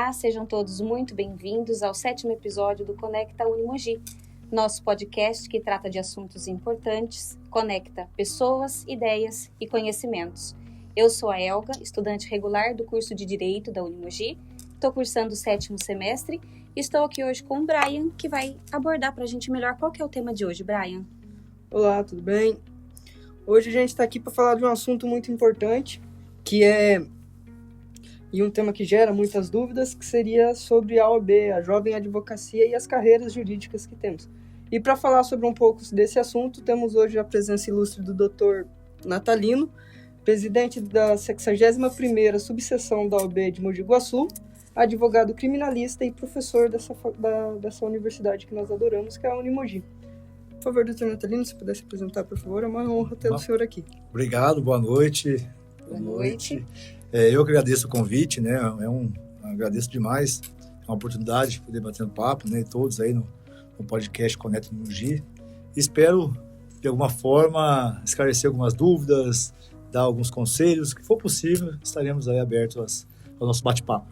Olá, sejam todos muito bem-vindos ao 7º episódio do Conecta Unimogi, nosso podcast que trata de assuntos importantes, conecta pessoas, ideias e conhecimentos. Eu sou a Elga, estudante regular do curso de Direito da Unimogi, estou cursando o 7º semestre e estou aqui hoje com o Brian, que vai abordar para a gente melhor qual que é o tema de hoje, Brian. Olá, tudo bem? Hoje a gente está aqui para falar de um assunto muito importante, que é um tema que gera muitas dúvidas, que seria sobre a OAB, a Jovem Advocacia e as carreiras jurídicas que temos. E para falar sobre um pouco desse assunto, temos hoje a presença ilustre do Dr. Natalino, presidente da 61ª subseção da OAB de Mogi Guaçu, advogado criminalista e professor dessa universidade que nós adoramos, que é a Unimogi. Por favor, Dr. Natalino, se pudesse apresentar, por favor, é uma honra ter o senhor aqui. Obrigado, boa noite. Boa noite. Eu que agradeço o convite, né? Agradeço demais a oportunidade de poder bater um papo, né? Todos aí no podcast Conecta Unimogi. Espero, de alguma forma, esclarecer algumas dúvidas, dar alguns conselhos, que for possível, estaremos aí abertos ao nosso bate-papo.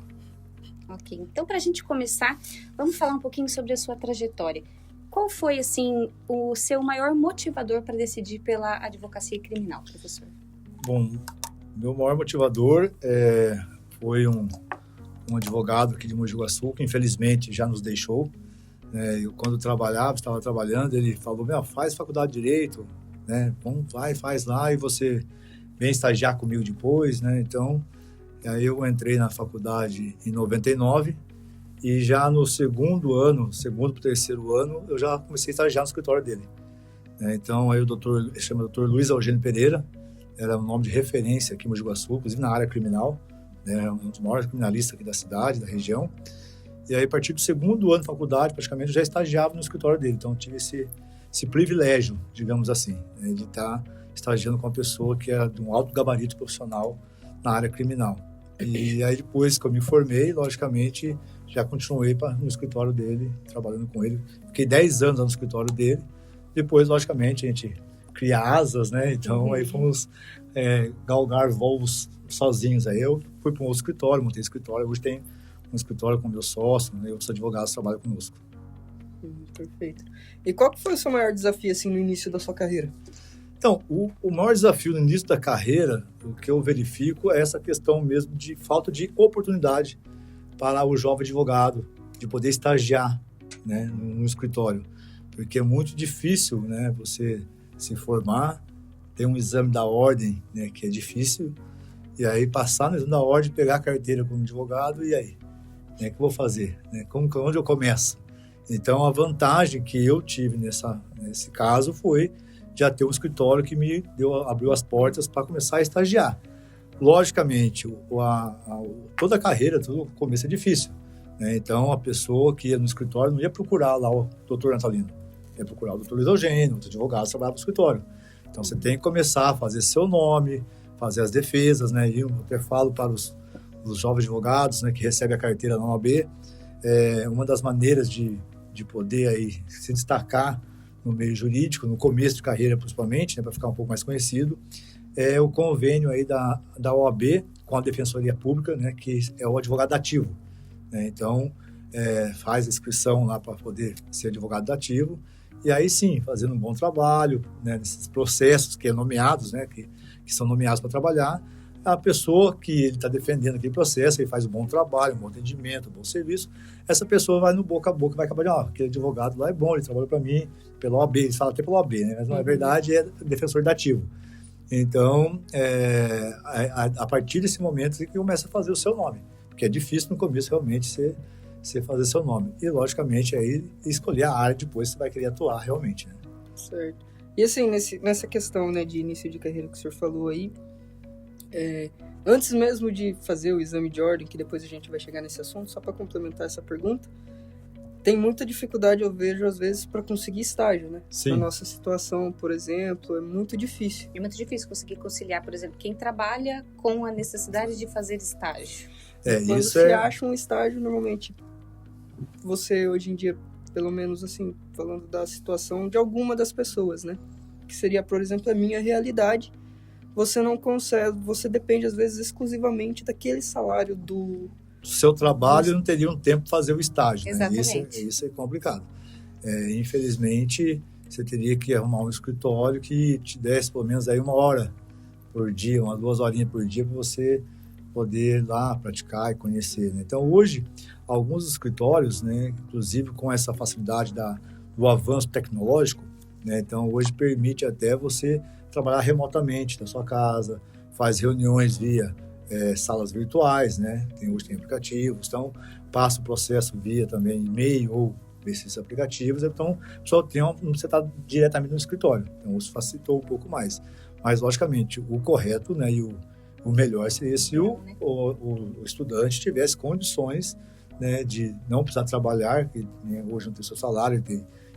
Ok, então para a gente começar, vamos falar um pouquinho sobre a sua trajetória. Qual foi, assim, o seu maior motivador para decidir pela advocacia criminal, professor? Bom, meu maior motivador foi um advogado aqui de Mogi Guaçu, que infelizmente já nos deixou. Eu, quando estava trabalhando, ele falou, faz faculdade de Direito, né? Faz lá e você vem estagiar comigo depois, né? Então, aí eu entrei na faculdade em 99 e já no segundo para o terceiro ano, eu já comecei a estagiar no escritório dele. Então, aí chama Dr. Luiz Eugênio Pereira, era um nome de referência aqui em Mogi Guaçu, inclusive na área criminal, né? Um dos maiores criminalistas aqui da cidade, da região. E aí, a partir do segundo ano de faculdade, praticamente, eu já estagiava no escritório dele. Então, eu tive esse privilégio, digamos assim, né, de estar estagiando com uma pessoa que era de um alto gabarito profissional na área criminal. E aí, depois que eu me formei, logicamente, já continuei no escritório dele, trabalhando com ele. Fiquei 10 anos no escritório dele. Depois, logicamente, a gente cria asas, né? Então, aí fomos galgar voos sozinhos. Aí eu fui para um outro escritório, montei escritório. Hoje tem um escritório com meu sócio, né? Outros advogados trabalham conosco. Perfeito. E qual que foi o seu maior desafio, assim, no início da sua carreira? Então, o maior desafio no início da carreira, o que eu verifico é essa questão mesmo de falta de oportunidade para o jovem advogado de poder estagiar, né, no escritório. Porque é muito difícil, né, você se formar, ter um exame da ordem, né, que é difícil, e aí passar no exame da ordem, pegar a carteira como advogado, e aí? O que eu vou fazer? Onde eu começo? Então, a vantagem que eu tive nesse caso foi já ter um escritório que abriu as portas para começar a estagiar. Logicamente, toda a carreira, todo o começo é difícil, né? Então, a pessoa que ia no escritório não ia procurar lá o Dr. Natalino, ia procurar o Dr. Luiz Eugênio, outro advogado que trabalhava no escritório. Então, você tem que começar a fazer seu nome, fazer as defesas, né? E eu até falo para os jovens advogados, né, que recebem a carteira na OAB, uma das maneiras de poder aí se destacar no meio jurídico, no começo de carreira principalmente, né, para ficar um pouco mais conhecido, é o convênio aí da OAB com a Defensoria Pública, né, que é o advogado ativo, né? Então, faz a inscrição lá para poder ser advogado ativo, e aí sim, fazendo um bom trabalho, né, nesses processos que nomeados, né, que são nomeados para trabalhar, a pessoa que ele está defendendo aquele processo, ele faz um bom trabalho, um bom atendimento, um bom serviço, essa pessoa vai no boca a boca, vai acabar de, aquele advogado lá é bom, ele trabalhou para mim, pela OAB, eles falam até pela OAB, né? Mas na verdade é defensor dativo. Então, a partir desse momento, você começa a fazer o seu nome, porque é difícil no começo realmente você fazer seu nome. E, logicamente, aí escolher a área depois que você vai querer atuar realmente, né? Certo. E assim, nessa questão, né, de início de carreira que o senhor falou aí, antes mesmo de fazer o exame de ordem, que depois a gente vai chegar nesse assunto, só para complementar essa pergunta, tem muita dificuldade, eu vejo, às vezes, para conseguir estágio, né? Sim. Na nossa situação, por exemplo, é muito difícil. É muito difícil conseguir conciliar, por exemplo, quem trabalha com a necessidade de fazer estágio. Quando você acha um estágio, normalmente, você, hoje em dia, pelo menos assim, falando da situação de alguma das pessoas, né? Que seria, por exemplo, a minha realidade, você não consegue, você depende, às vezes, exclusivamente daquele salário do seu trabalho não teria um tempo para fazer o estágio. Exatamente. Né? Isso é complicado. Infelizmente, você teria que arrumar um escritório que te desse pelo menos aí 1 hora por dia, 2 horinhas por dia, para você poder ir lá praticar e conhecer. Né? Então, hoje, alguns escritórios, né, inclusive com essa facilidade do avanço tecnológico, né, então hoje permite até você trabalhar remotamente da sua casa, faz reuniões via salas virtuais, né? Hoje tem aplicativos, então passa o processo via também e-mail ou esses aplicativos, então só não precisa estar diretamente no escritório, então isso facilitou um pouco mais. Mas, logicamente, o correto, né, e o melhor seria se o estudante tivesse condições, né, de não precisar trabalhar, que, né, hoje não tem seu salário,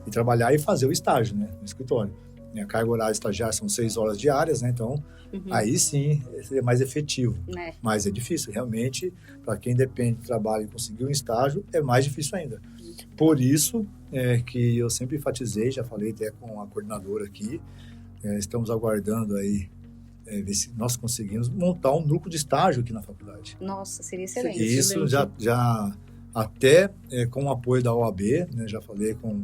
e trabalhar e fazer o estágio, né, no escritório. A carga horária estagiária são 6 horas diárias, né, então aí sim seria mais efetivo. Mas é difícil, realmente, para quem depende do trabalho e conseguir um estágio, é mais difícil ainda. Por isso que eu sempre enfatizei, já falei até com a coordenadora aqui, estamos aguardando aí ver se nós conseguimos montar um núcleo de estágio aqui na faculdade. Nossa, seria excelente. Isso já até com o apoio da OAB, né, já falei com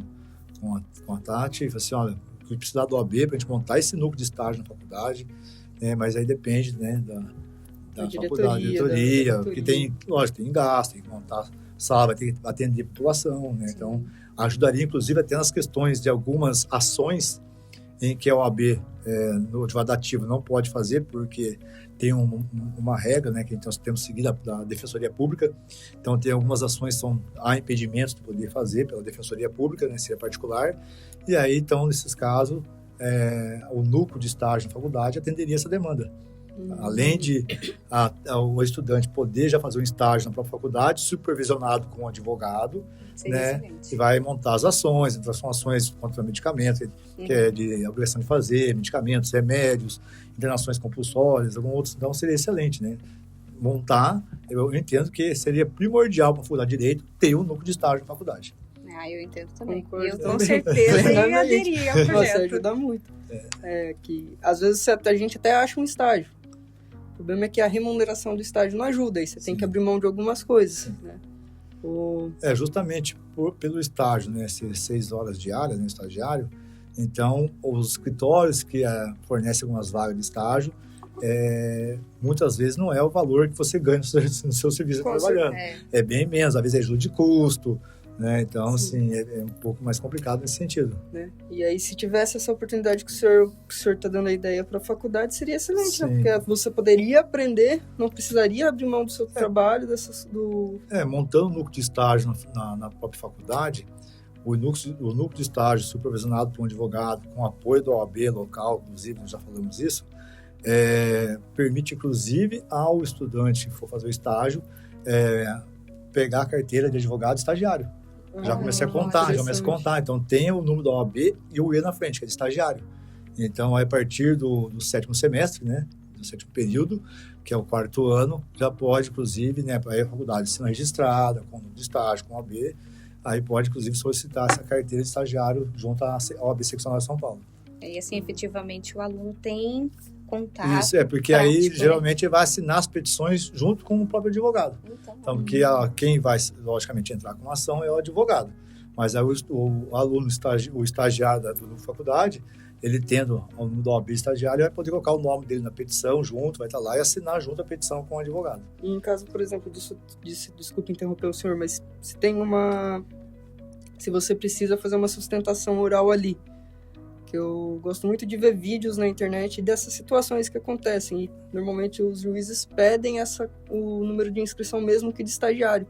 a Tati, e falei assim, olha, eu precisar da OAB para a gente montar esse núcleo de estágio na faculdade, mas aí depende, né, da faculdade, diretoria, porque tem gasto, tem que montar sala, vai ter que atender a população, né, então ajudaria inclusive até nas questões de algumas ações em que a OAB no advogado ativo não pode fazer, porque tem uma regra, né, que então temos que seguir da Defensoria Pública. Então, tem algumas ações que há impedimentos de poder fazer pela Defensoria Pública, né, se é particular. E aí, então, nesses casos, o núcleo de estágio na faculdade atenderia essa demanda. Além de o estudante poder já fazer um estágio na própria faculdade, supervisionado com um advogado, né, que vai montar as ações, então são ações contra medicamentos, que é de obrigação de fazer, medicamentos, remédios, internações compulsórias, alguns outros, então seria excelente, né? Montar, eu entendo que seria primordial para a faculdade de Direito ter um núcleo de estágio na faculdade. Eu entendo também. Concordo eu também. com certeza ia aderir ao projeto. Você ajuda muito. Que, às vezes a gente até acha um estágio. O problema é que a remuneração do estágio não ajuda, aí você tem que abrir mão de algumas coisas, né? Justamente pelo estágio, né, ser 6 horas diárias, né, estagiário, então os escritórios que fornecem algumas vagas de estágio, muitas vezes não é o valor que você ganha no seu serviço trabalhando. É bem menos, às vezes é ajuda de custo, né? Então, assim, é um pouco mais complicado nesse sentido. Né? E aí, se tivesse essa oportunidade que o senhor está dando a ideia para a faculdade, seria excelente, né? Porque você poderia aprender, não precisaria abrir mão do seu trabalho, montando um núcleo de estágio na própria faculdade, o núcleo de estágio supervisionado por um advogado, com apoio da OAB local, inclusive, nós já falamos isso, permite, inclusive, ao estudante que for fazer o estágio, pegar a carteira de advogado estagiário. Já comecei a contar, então tem o número da OAB e o E na frente, que é de estagiário. Então, a partir do 7º semestre, né, do 7º período, que é o 4º ano, já pode, inclusive, né, para a faculdade sendo registrada, com o número de estágio, com a OAB, aí pode, inclusive, solicitar essa carteira de estagiário junto à OAB Seccional de São Paulo. E assim, efetivamente, o aluno tem contato. Isso, porque prático, aí geralmente vai assinar as petições junto com o próprio advogado. Então porque quem vai, logicamente, entrar com a ação é o advogado. Mas aí o aluno, o estagiário da faculdade, ele tendo o número da OAB estagiário, vai poder colocar o nome dele na petição junto, vai estar lá e assinar junto a petição com o advogado. E em caso, por exemplo, desculpe interromper o senhor, mas se você precisa fazer uma sustentação oral ali, que eu gosto muito de ver vídeos na internet dessas situações que acontecem, e normalmente os juízes pedem o número de inscrição mesmo que de estagiário.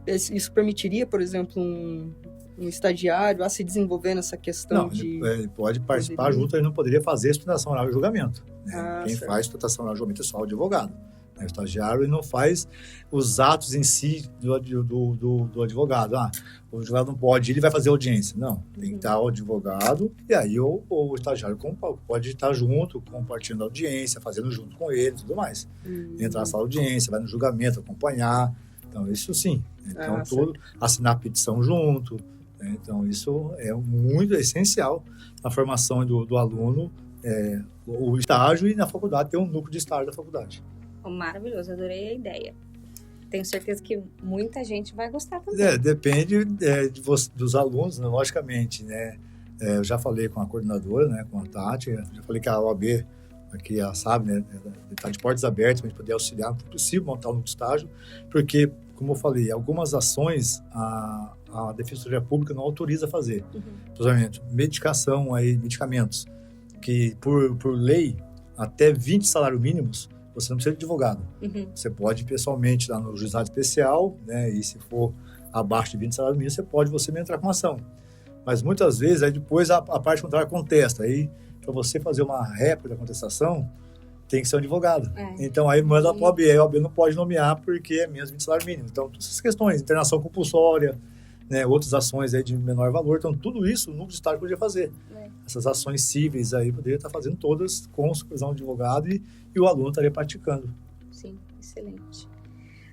Isso permitiria, por exemplo, um estagiário a se desenvolver nessa questão ele pode participar junto, ele não poderia fazer sustentação oral e julgamento. Né? Quem faz sustentação oral e julgamento é só o advogado. O estagiário ele não faz os atos em si do advogado. O advogado não pode ir, ele vai fazer audiência. Não, tem que estar o advogado e aí o estagiário pode estar junto, compartilhando a audiência, fazendo junto com ele e tudo mais. Entrar na sala de audiência, vai no julgamento, acompanhar. Então, isso sim. Então, assinar a petição junto. Né? Então, isso é muito essencial na formação do aluno, o estágio, e na faculdade ter um núcleo de estágio da faculdade. Maravilhoso, adorei a ideia. Tenho certeza que muita gente vai gostar também. Depende dos alunos, né, logicamente, né? Eu já falei com a coordenadora, né, com a Tati, já falei que a OAB, aqui ela sabe, né, está de portas abertas para a gente poder auxiliar, não é possível montar um estágio, porque, como eu falei, algumas ações a Defensoria Pública não autoriza a fazer. Por exemplo, medicamentos, que por lei, até 20 salários mínimos, você não precisa de advogado. Você pode ir pessoalmente lá no juizado especial, né, e se for abaixo de 20 salários mínimos, você mesmo entrar com uma ação. Mas muitas vezes, aí depois a parte contrária contesta. Aí, para você fazer uma réplica da contestação, tem que ser um advogado. Então, aí manda para a OAB. A OAB não pode nomear porque é menos 20 salários mínimos. Então, todas essas questões, internação compulsória, né, outras ações aí de menor valor. Então, tudo isso o núcleo de estágio poderia fazer. Essas ações cíveis aí poderia estar fazendo todas com supervisão de advogado e o aluno estaria praticando. Sim, excelente.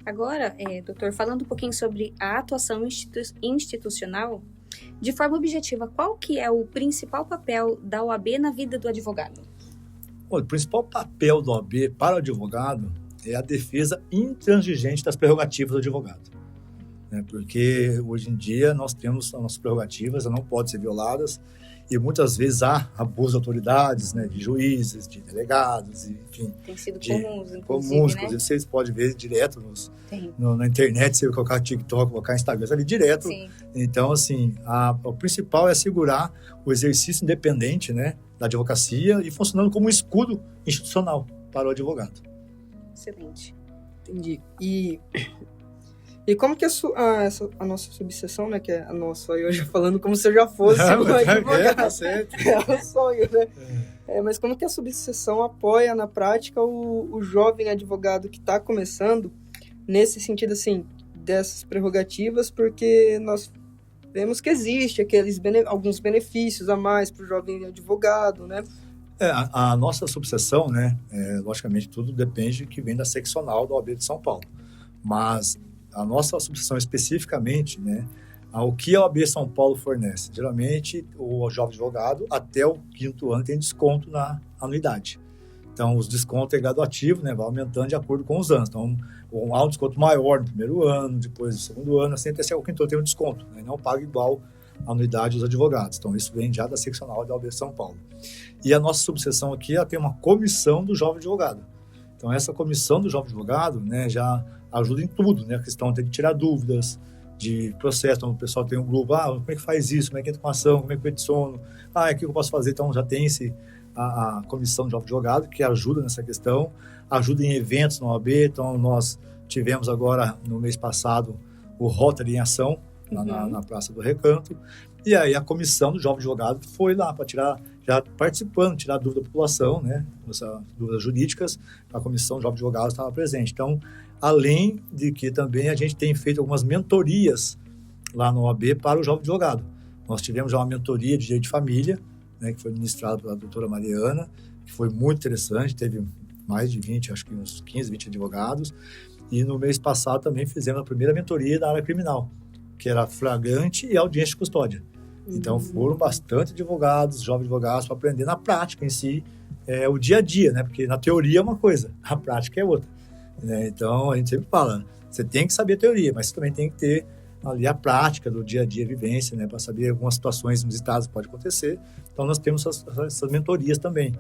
Agora, doutor, falando um pouquinho sobre a atuação institucional, de forma objetiva, qual que é o principal papel da OAB na vida do advogado? O principal papel da OAB para o advogado é a defesa intransigente das prerrogativas do advogado. Né? Porque hoje em dia nós temos as nossas prerrogativas, elas não podem ser violadas, e muitas vezes há abuso de autoridades, né, de juízes, de delegados, enfim. Tem sido comuns, inclusive vocês podem ver direto na internet, você colocar TikTok, colocar Instagram, você vê direto. Sim. Então, assim, o principal é assegurar o exercício independente, né, da advocacia e funcionando como um escudo institucional para o advogado. Excelente. Entendi. E como que a nossa subseção, né, que é a nossa, eu já falando como se eu já fosse um advogado. Tá certo. É um sonho, né? Mas como que a subseção apoia na prática o jovem advogado que está começando, nesse sentido, assim, dessas prerrogativas, porque nós vemos que existe alguns benefícios a mais para o jovem advogado, né? A nossa subseção, né, logicamente tudo depende que vem da seccional da OAB de São Paulo, mas a nossa subseção especificamente, né, o que a OAB São Paulo fornece? Geralmente, o jovem advogado, até o 5º ano, tem desconto na anuidade. Então, os descontos é graduativo, né, vai aumentando de acordo com os anos. Então, há um desconto maior no primeiro ano, depois no segundo ano, assim, até o 5º ano tem um desconto, né, não paga igual a anuidade dos advogados. Então, isso vem já da seccional da OAB São Paulo. E a nossa subseção aqui, ela tem uma comissão do jovem advogado. Então, essa comissão do jovem advogado, né, já ajuda em tudo, né? A questão de tirar dúvidas de processo. Então, o pessoal tem um grupo, como é que faz isso? Como é que entra com ação? Como é que eu peticiono? O que eu posso fazer? Então, já tem a comissão de jovem advogado que ajuda nessa questão, ajuda em eventos na OAB. Então, nós tivemos agora, no mês passado, o Rotary em Ação, na Praça do Recanto. E aí, a comissão do jovem advogado foi lá para tirar dúvida da população, né? Essas dúvidas jurídicas, a comissão de jovem advogado estava presente. Então, além de que também a gente tem feito algumas mentorias lá no OAB para o jovem advogado. Nós tivemos já uma mentoria de direito de família, né, que foi ministrada pela doutora Mariana, que foi muito interessante, teve mais de 20, acho que uns 15, 20 advogados. E no mês passado também fizemos a primeira mentoria da área criminal, que era flagrante e audiência de custódia. Então foram bastante advogados, jovens advogados, para aprender na prática em si, o dia a dia, né? Porque na teoria é uma coisa, a prática é outra. Né? Então a gente sempre fala, você tem que saber a teoria, mas você também tem que ter ali a prática do dia a dia, a vivência, né? Para saber algumas situações nos estados que pode acontecer. Então nós temos essas mentorias também,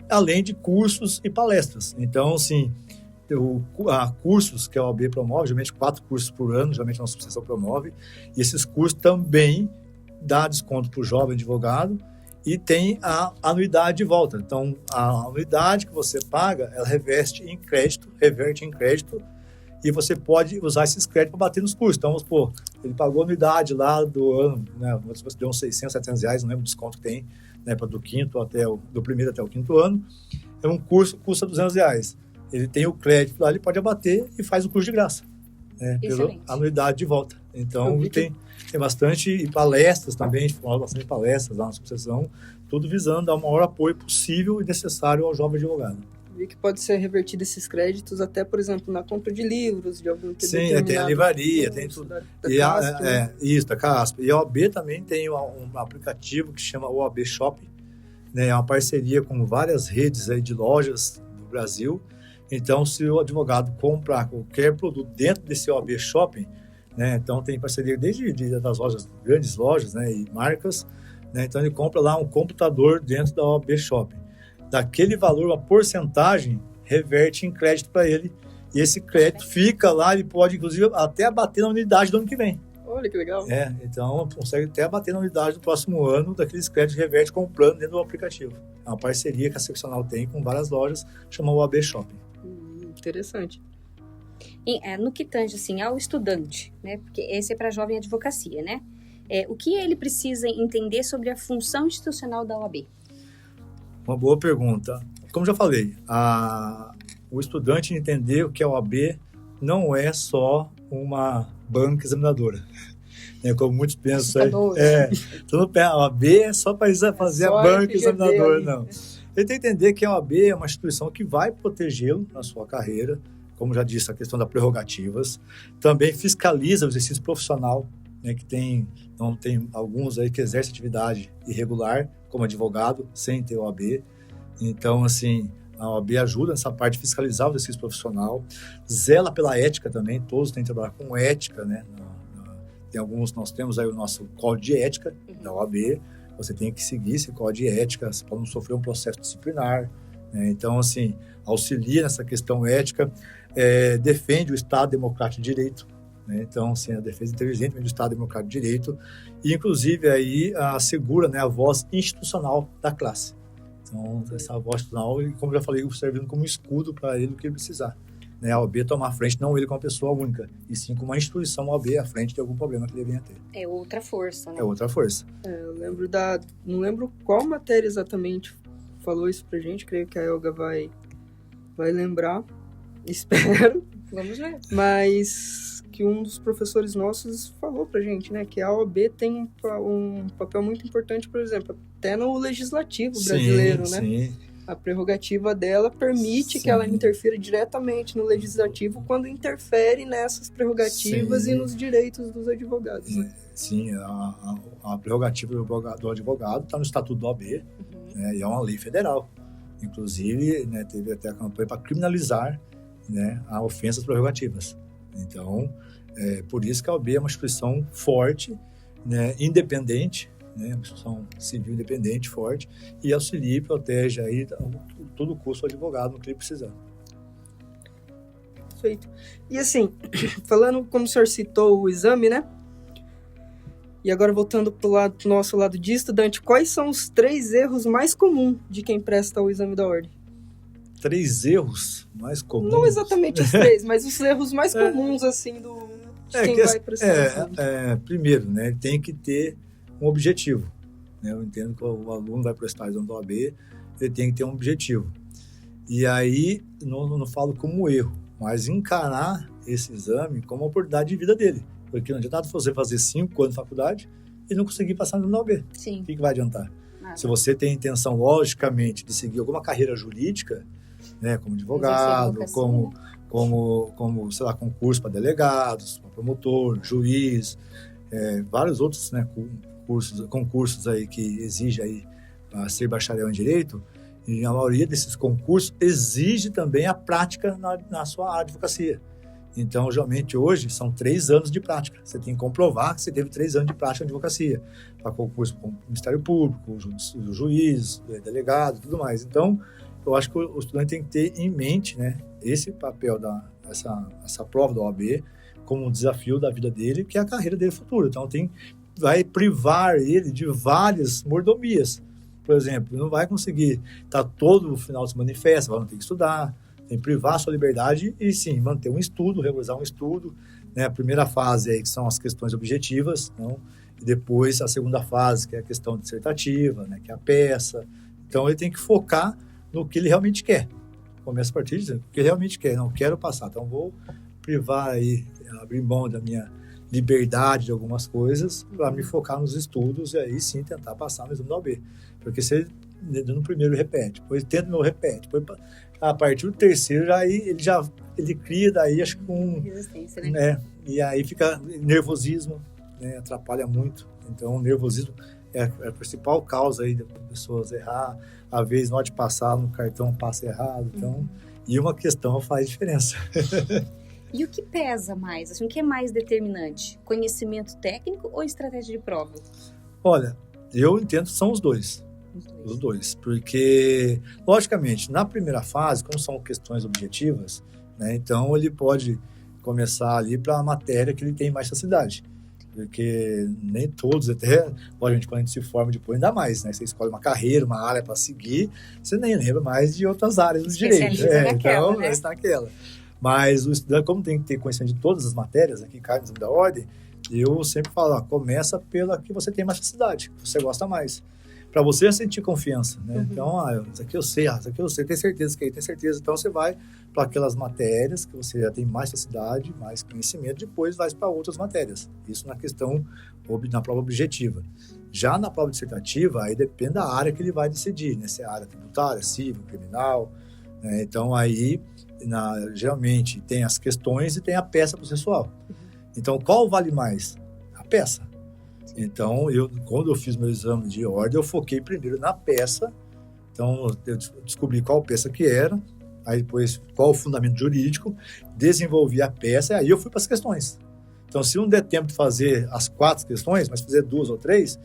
além de cursos e palestras. Então, assim, cursos que a OAB promove, geralmente 4 cursos por ano, geralmente a nossa subseção promove, e esses cursos também dá desconto para o jovem advogado e tem a anuidade de volta. Então, a anuidade que você paga, ela reverte em crédito, e você pode usar esses créditos para bater nos cursos. Então, vamos supor, ele pagou a anuidade lá do ano, né, você deu uns 600, 700 reais, não lembro o desconto que tem, né, do primeiro até o 5º ano. É um curso que custa 200 reais. Ele tem o crédito lá, ele pode abater e faz o curso de graça, né, pela anuidade de volta. Então, tem bastante palestras também, a gente fala bastante palestras lá na subseção, tudo visando dar o maior apoio possível e necessário ao jovem advogado. E que pode ser revertido esses créditos até, por exemplo, na compra de livros, de algum tipo. Sim, tem a livraria, tem tudo. Da CASP. E a OAB também tem um aplicativo que chama OAB Shop, né, é uma parceria com várias redes aí de lojas do Brasil. Então, se o advogado comprar qualquer produto dentro desse OAB Shopping, né, então tem parceria desde das lojas, grandes lojas, né, e marcas, né, então ele compra lá um computador dentro da OAB Shopping. Daquele valor, uma porcentagem reverte em crédito para ele, e esse crédito fica lá, ele pode, inclusive, até abater na unidade do ano que vem. Olha que legal. Então consegue até abater na unidade do próximo ano daqueles créditos reverte comprando dentro do aplicativo. É uma parceria que a Seccional tem com várias lojas, chama OAB Shopping. Interessante. E, no que tange assim, ao estudante, né? Porque esse é para jovem advocacia, né? O que ele precisa entender sobre a função institucional da OAB? Uma boa pergunta. Como já falei, o estudante entender o que é a OAB não é só uma banca examinadora. Como muitos pensam. A OAB é só para fazer a banca examinadora, não. Ele tem que entender que a OAB é uma instituição que vai protegê-lo na sua carreira, como já disse, a questão das prerrogativas. Também fiscaliza o exercício profissional, né, que tem alguns aí que exercem atividade irregular, como advogado, sem ter OAB. Então, assim, a OAB ajuda nessa parte de fiscalizar o exercício profissional, zela pela ética também, todos têm que trabalhar com ética, né? Nós temos aí o nosso código de ética da OAB, você tem que seguir esse código de ética, você pode não sofrer um processo disciplinar, né? Então, assim, auxilia nessa questão ética, defende o Estado Democrático de Direito, né? Então, assim, a defesa inteligente do Estado Democrático de Direito, e inclusive aí assegura, né, a voz institucional da classe. Então, essa voz institucional, como já falei, servindo como escudo para ele o que ele precisar. Né? A OAB tomar a frente, não ele como uma pessoa única, e sim como uma instituição OAB à frente de algum problema que ele venha a ter. É outra força, né? É outra força. Eu lembro não lembro qual matéria exatamente falou isso pra gente, creio que a Elga vai lembrar, espero. Vamos ver. Mas que um dos professores nossos falou pra gente, né, que a OAB tem um papel muito importante, por exemplo, até no legislativo brasileiro, né? Sim. A prerrogativa dela permite que ela interfira diretamente no legislativo quando interfere nessas prerrogativas e nos direitos dos advogados. Né? Sim, a prerrogativa do advogado está no Estatuto da OAB, né, e é uma lei federal. Inclusive, né, teve até a campanha para criminalizar, né, a ofensa às prerrogativas. Então, por isso que a OAB é uma instituição forte, né, independente, né, uma instituição civil independente, forte, e auxilia e protege aí todo o custo do advogado no que ele precisar. Perfeito. E assim, falando como o senhor citou o exame, né? E agora voltando pro nosso lado de estudante, quais são os 3 erros mais comuns de quem presta o exame da ordem? 3 erros mais comuns? Não exatamente os 3, mas os erros mais comuns, assim, de quem vai prestar o exame. Primeiro, né, ele tem que ter um objetivo. Né? Eu entendo que o aluno vai prestar exame da OAB, ele tem que ter um objetivo. E aí, não falo como erro, mas encarar esse exame como uma oportunidade de vida dele. Porque não adianta você fazer 5 anos de faculdade e não conseguir passar no OAB. Sim. O que vai adiantar? Nada. Se você tem intenção, logicamente, de seguir alguma carreira jurídica, né, como advogado, como sei lá, concurso para delegados, para promotor, juiz, vários outros, né, concursos aí que exigem aí ser bacharel em direito, e a maioria desses concursos exige também a prática na sua advocacia. Então, geralmente, hoje, são 3 anos de prática. Você tem que comprovar que você teve 3 anos de prática de advocacia, para concurso com o Ministério Público, o juiz, o delegado, tudo mais. Então, eu acho que o estudante tem que ter em mente, né, esse papel, essa prova da OAB, como um desafio da vida dele, que é a carreira dele futura. Então, vai privar ele de várias mordomias. Por exemplo, não vai conseguir estar todo o final de semana em festa, vai ter que estudar, tem que privar a sua liberdade e, sim, manter um estudo, regularizar um estudo. Né? A primeira fase aí, que são as questões objetivas, então, e depois a segunda fase, que é a questão dissertativa, né? Que é a peça. Então, ele tem que focar no que ele realmente quer. Começa a partir de o que ele realmente quer. Não quero passar, então vou privar aí, abrir mão da minha liberdade de algumas coisas para me focar nos estudos e aí sim tentar passar no exame da OAB. Porque se ele no primeiro repete, depois tenta no repete, depois a partir do terceiro ele cria daí acho que resistência, né? E aí fica nervosismo, né, atrapalha muito. Então o nervosismo é a principal causa aí das pessoas errar, às vezes na hora de passar no cartão passa errado. Então e uma questão faz diferença. E o que pesa mais? Assim, o que é mais determinante? Conhecimento técnico ou estratégia de prova? Olha, eu entendo que são os dois. Os dois. Porque, logicamente, na primeira fase, como são questões objetivas, né, então ele pode começar ali para a matéria que ele tem mais facilidade. Porque nem todos, até, logicamente, quando a gente se forma depois, ainda mais, né? Você escolhe uma carreira, uma área para seguir, você nem lembra mais de outras áreas do direito. Naquela, né? Está naquela. Mas o estudante, como tem que ter conhecimento de todas as matérias, aqui cai no exame da ordem, eu sempre falo, começa pela que você tem mais facilidade, que você gosta mais. Para você sentir confiança, né? Uhum. Então, isso aqui eu sei, tem certeza que aí tem certeza. Então, você vai para aquelas matérias que você já tem mais facilidade, mais conhecimento, depois vai para outras matérias. Isso na questão, na prova objetiva. Já na prova dissertativa, aí depende da área que ele vai decidir, né? Se é área tributária, civil, criminal, né? Então, aí, geralmente, tem as questões e tem a peça processual. Uhum. Então, qual vale mais? A peça. Então, quando eu fiz meu exame de ordem, eu foquei primeiro na peça. Então, eu descobri qual peça que era, aí depois qual o fundamento jurídico, desenvolvi a peça, e aí eu fui para as questões. Então, se não der tempo de fazer as 4 questões, mas fazer 2 ou 3,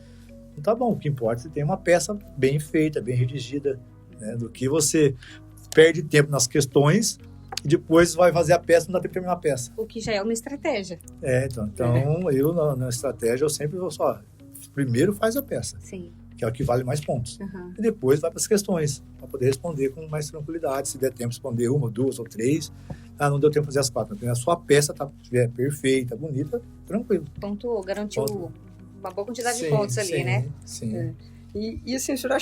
não tá bom. O que importa é que você tenha uma peça bem feita, bem redigida, né? Do que você perde tempo nas questões e depois vai fazer a peça, não dá tempo de terminar a peça. O que já é uma estratégia. Então eu na estratégia eu sempre vou só, primeiro faz a peça. Sim. Que é o que vale mais pontos. Uhum. E depois vai para as questões, para poder responder com mais tranquilidade. Se der tempo de responder 1, 2 ou 3, não deu tempo de fazer as 4. A sua peça estiver perfeita, bonita, tranquilo. Pontuou, garantiu uma boa quantidade de pontos ali, né? Sim. É. E assim, o senhor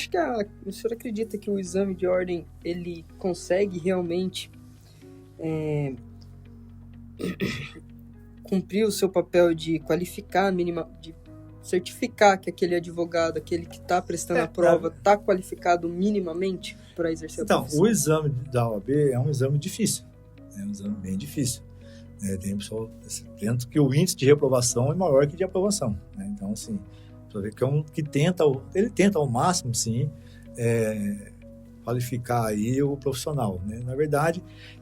acredita que o exame de ordem, ele consegue realmente cumprir o seu papel de qualificar, de certificar que aquele advogado, aquele que está prestando a prova, está qualificado minimamente para exercer a profissão? Então, o exame da OAB é um exame difícil, é um exame bem difícil. Tem pessoal dentro que o índice de reprovação é maior que de aprovação, né? Então, assim, você vê que é um que ele tenta ao máximo, sim, qualificar aí o profissional, né? Na verdade,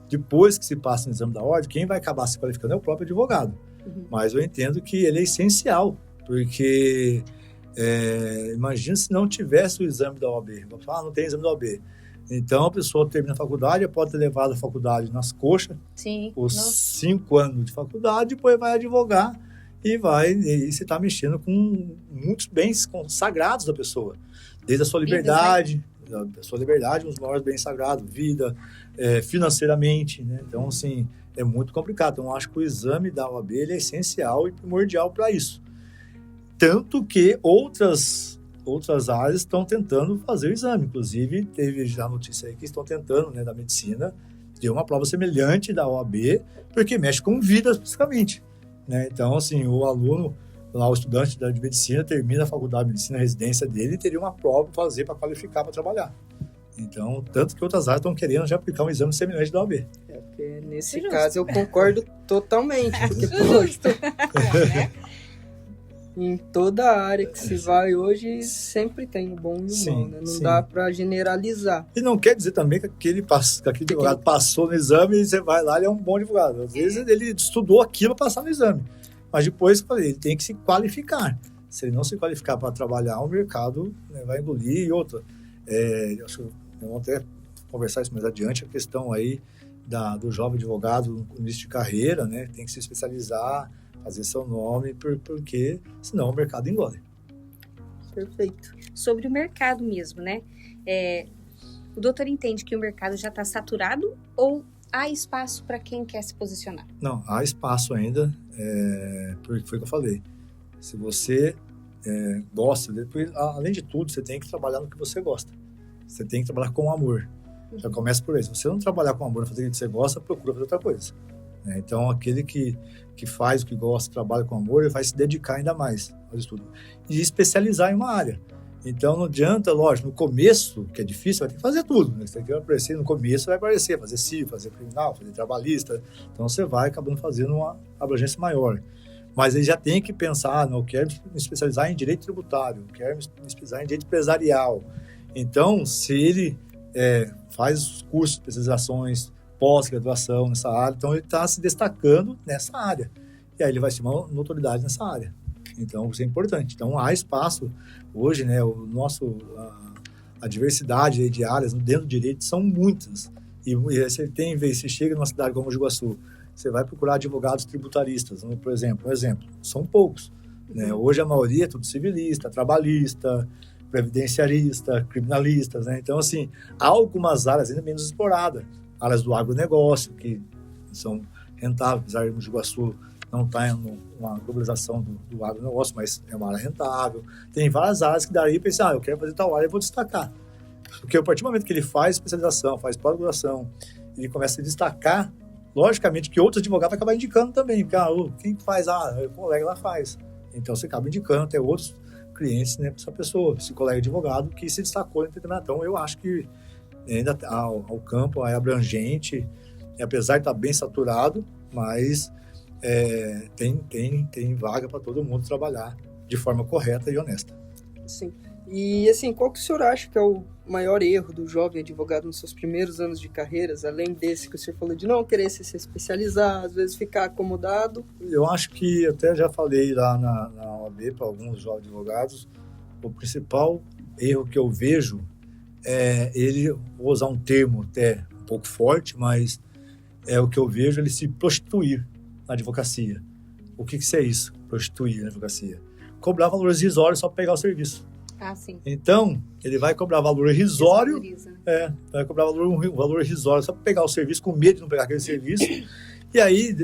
depois que se passa no exame da ordem, quem vai acabar se qualificando é o próprio advogado. Uhum. Mas eu entendo que ele é essencial, porque imagina se não tivesse o exame da OAB. Não tem exame da OAB. Então, a pessoa termina a faculdade, pode ter levado a faculdade nas coxas, os 5 anos de faculdade, depois vai advogar e você está mexendo com muitos bens sagrados da pessoa. Desde a sua liberdade, um dos maiores bens sagrados, vida, financeiramente, né? Então, assim, é muito complicado. Então, eu acho que o exame da OAB ele é essencial e primordial para isso. Tanto que outras áreas estão tentando fazer o exame. Inclusive, teve já notícia aí que estão tentando, né, da medicina, ter uma prova semelhante da OAB, porque mexe com vidas, basicamente, né? Então, assim, o aluno, lá, o estudante de medicina, termina a faculdade de medicina, a residência dele, e teria uma prova para fazer, para qualificar para trabalhar. Então, tanto que outras áreas estão querendo já aplicar um exame semelhante da OAB. Porque nesse caso eu concordo totalmente, porque, em toda a área que se vai hoje, sempre tem o bom e o mal, né? Não dá para generalizar. E não quer dizer também que aquele advogado passou no exame e você vai lá, ele é um bom advogado. Às vezes ele estudou aquilo para passar no exame. Mas depois, ele tem que se qualificar. Se ele não se qualificar para trabalhar, o mercado, né, vai engolir. E outra, acho que vamos até conversar isso mais adiante, a questão aí do jovem advogado no início de carreira, né? Tem que se especializar, fazer seu nome, porque senão o mercado engole. Perfeito. Sobre o mercado mesmo, né? O doutor entende que o mercado já está saturado ou há espaço para quem quer se posicionar? Não, há espaço ainda, porque foi o que eu falei. Se você gosta, além de tudo, você tem que trabalhar no que você gosta. Você tem que trabalhar com amor. Já começa por aí. Se você não trabalhar com amor, fazer o que você gosta, procura fazer outra coisa. Então, aquele que faz o que gosta, trabalha com amor, ele vai se dedicar ainda mais ao estudo. E especializar em uma área. Então, não adianta, lógico, no começo, que é difícil, vai ter que fazer tudo. Né? Você tem que aparecer, no começo vai aparecer, fazer civil, fazer criminal, fazer trabalhista. Então, você vai acabando fazendo uma abrangência maior. Mas ele já tem que pensar, não, eu quero me especializar em direito tributário, eu quero me especializar em direito empresarial. Então, se ele faz os cursos de especializações, pós-graduação nessa área, então ele está se destacando nessa área. E aí ele vai ser uma notoriedade nessa área. Então, isso é importante. Então, há espaço hoje, né, a diversidade de áreas dentro do direito são muitas. E você você chega numa cidade como Mogi Guaçu, você vai procurar advogados tributaristas, por exemplo. São poucos. Né? Hoje a maioria é tudo civilista, trabalhista, previdenciarista, criminalistas. Né? Então, assim, há algumas áreas ainda menos exploradas. Áreas do agronegócio, que são rentáveis, apesar de Mogi Guaçu não está em uma globalização do agronegócio, mas é uma área rentável. Tem várias áreas que daí pensar, eu quero fazer tal área e vou destacar. Porque a partir do momento que ele faz especialização, faz pós-graduação, ele começa a destacar, logicamente que outros advogados vão acabar indicando também. Porque, quem faz? O colega lá faz. Então, você acaba indicando até outros clientes, né, para essa pessoa, esse colega advogado que se destacou. Então, eu acho que ainda o campo é abrangente, apesar de estar bem saturado, mas tem vaga para todo mundo trabalhar de forma correta e honesta. Sim. E, assim, qual que o senhor acha que é o maior erro do jovem advogado nos seus primeiros anos de carreiras, além desse que o senhor falou de não querer se especializar, às vezes ficar acomodado? Eu acho que, até já falei lá na OAB para alguns jovens advogados, o principal erro que eu vejo vou usar um termo até um pouco forte, mas é o que eu vejo, ele se prostituir na advocacia. O que é isso, prostituir na advocacia? Cobrar valores irrisórios só para pegar o serviço. Ah, sim. Então, ele vai cobrar valor irrisório, vai cobrar valor irrisório só para pegar o serviço, com medo de não pegar aquele serviço, e aí,